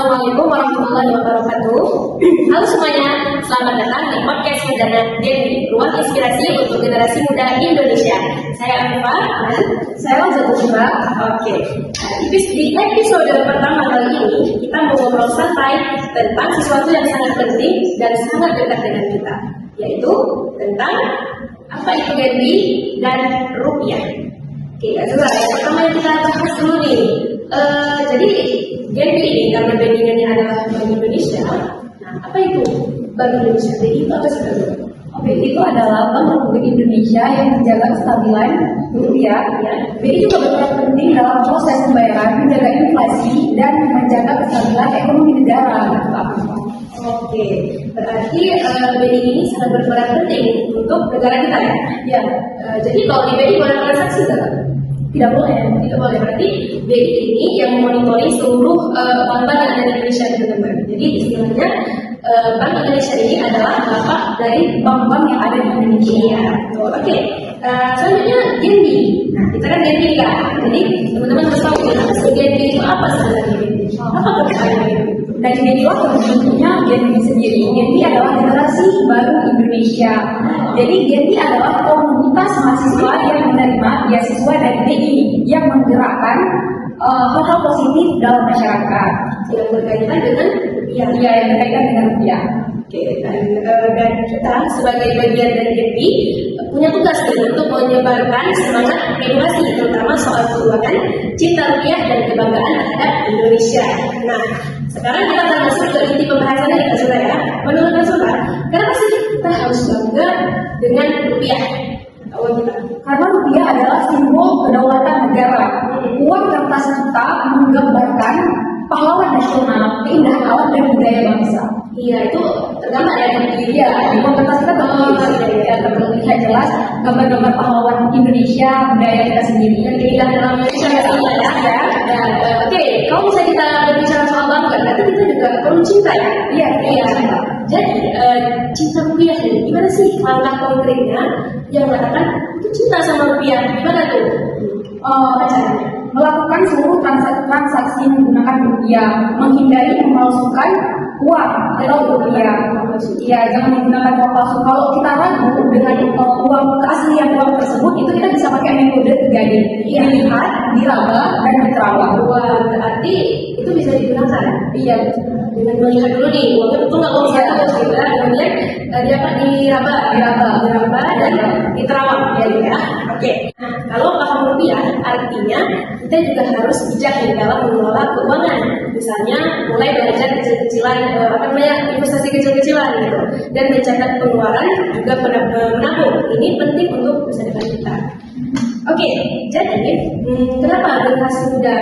Assalamualaikum warahmatullahi wabarakatuh. Halo semuanya, selamat datang di podcast Perdana Dewi, ruang inspirasi untuk generasi muda Indonesia. Saya Amifa dan saya Zatusba. Oke, di episode pertama kali ini kita mau ngobrol santai tentang sesuatu yang sangat penting dan sangat dekat dengan kita, yaitu tentang apa itu Genbi dan rupiah. Oke, yang pertama yang kita bahas dulu nih. Jadi Genbi ini karena bandingannya adalah Bank Indonesia. Nah, apa itu Bank Indonesia? Jadi itu apa sih? BI itu adalah Bank Republik Indonesia yang menjaga kestabilan rupiah. Ya. BI juga berperan penting dalam proses pembayaran, menjaga inflasi, dan menjaga kestabilan ekonomi negara. Oke, berarti BI ini sangat berperan penting untuk negara kita ya? Ya. Jadi kalau di BI boleh transaksi nggak? Tidak boleh. Tidak boleh. Berarti BI ini yang memonitoring seluruh bank-bank yang ada di Indonesia, teman-teman. Jadi istilahnya Bank Indonesia ini adalah bapak dari bank-bank yang ada di Indonesia. Oke. Selanjutnya Genbi. Nah, kita kan Genbi kan. Jadi teman-teman harus tahu ya, Genbi itu apa sebenarnya? Apa perbedaannya? Dan inilah bentuknya Genbi sendiri. Genbi adalah generasi baru Indonesia. Jadi Genbi adalah komunitas mahasiswa yang menerima beasiswa dari BI yang menggerakkan hal-hal positif dalam masyarakat yang berkaitan dengan rupiah. Ya, yang berkaitan dengan rupiah. Oke, dan kita sebagai bagian dari Genbi punya tugas nih untuk menyebarkan semangat edukasi, terutama soal perubahan cinta rupiah dan kebanggaan terhadap Indonesia. Nah, sekarang kita akan masuk ke inti pembahasannya Kak Zura ya. Menurut Kak Zura, kenapa sih kita harus bangga dengan rupiah? Karena rupiah adalah simbol kedaulatan negara. Uang kertas kita menggambarkan pahlawan nasional, keindahan alam dan budaya bangsa. Iya, itu tergambar ya di uang kertas kita terlihat jelas gambar-gambar pahlawan Indonesia, budaya kita sendiri dan keindahan alam Indonesia ya. Oke, kalau misalnya kita berbicara soal bangga, berarti kita juga perlu cinta ya. Iya. Jadi cinta rupiah ini gimana sih langkah konkretnya yang mengatakan itu cinta sama rupiah? Gimana tuh? Caranya? Melakukan seluruh transaksi menggunakan rupiah, menghindari memalsukan uang atau rupiah. Ya, jangan menggunakan uang palsu. Kalau kita ragu dengan uang keaslian uang tersebut, itu kita bisa pakai metode 3D. Dilihat, diraba, dan diterawang. Berarti itu bisa digunakan. Iya. Dengan melihat dulu nih, uangnya betul nggak uang saya terus gitu ya. Kemudian dia apa diraba dan diterawang ya. Oke. Nah, kalau paham rupiah artinya kita juga harus bijak nih dalam mengelola keuangan. Misalnya mulai belajar kecil-kecilan, investasi kecil-kecilan gitu, dan mencatat pengeluaran juga menabung. Ini penting untuk masa depan kita. Oke, jadi kenapa generasi muda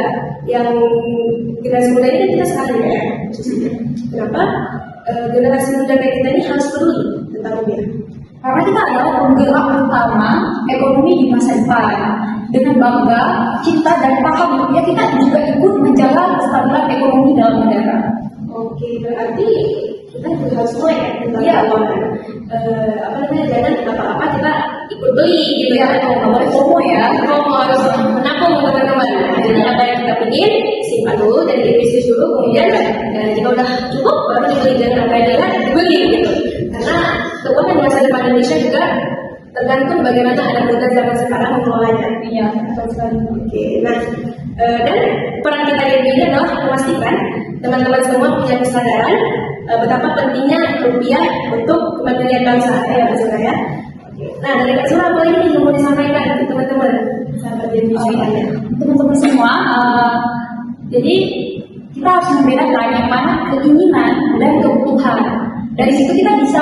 ini kan kita sekarang ya? Kenapa generasi muda kayak kita ini harus peduli tentang rupiah? Karena kita adalah penggerak utama ekonomi di masa depan. Dengan bangga, cinta, dan paham rupiah, kita juga ikut menjaga kestabilan ekonomi dalam negara. Oke, berarti kita juga harus mulai tentang keuangan. Jangan apa-apa kita ikut beli gitu ya. Nggak boleh FOMO ya. FOMO harus menabung teman-teman. Jadi apa yang kita ingin simpan dulu dan investasi dulu, kemudian jika udah cukup baru dibeli, jangan sampai dibeli gitu. Karena keuangan masa depan Indonesia juga tergantung bagaimana anak muda zaman sekarang mengelolanya. Iya, betul sekali. Oke, nah dan peran kita di ini adalah memastikan teman-teman semua punya kesadaran betapa pentingnya rupiah untuk kemandirian bangsa ya, ya. Nah, dari Kak Zura apa lagi yang mau disampaikan untuk teman-teman sahabat Genbi semuanya? Teman-teman semua, jadi kita harus membedakan yang mana keinginan dan kebutuhan. Dari situ kita bisa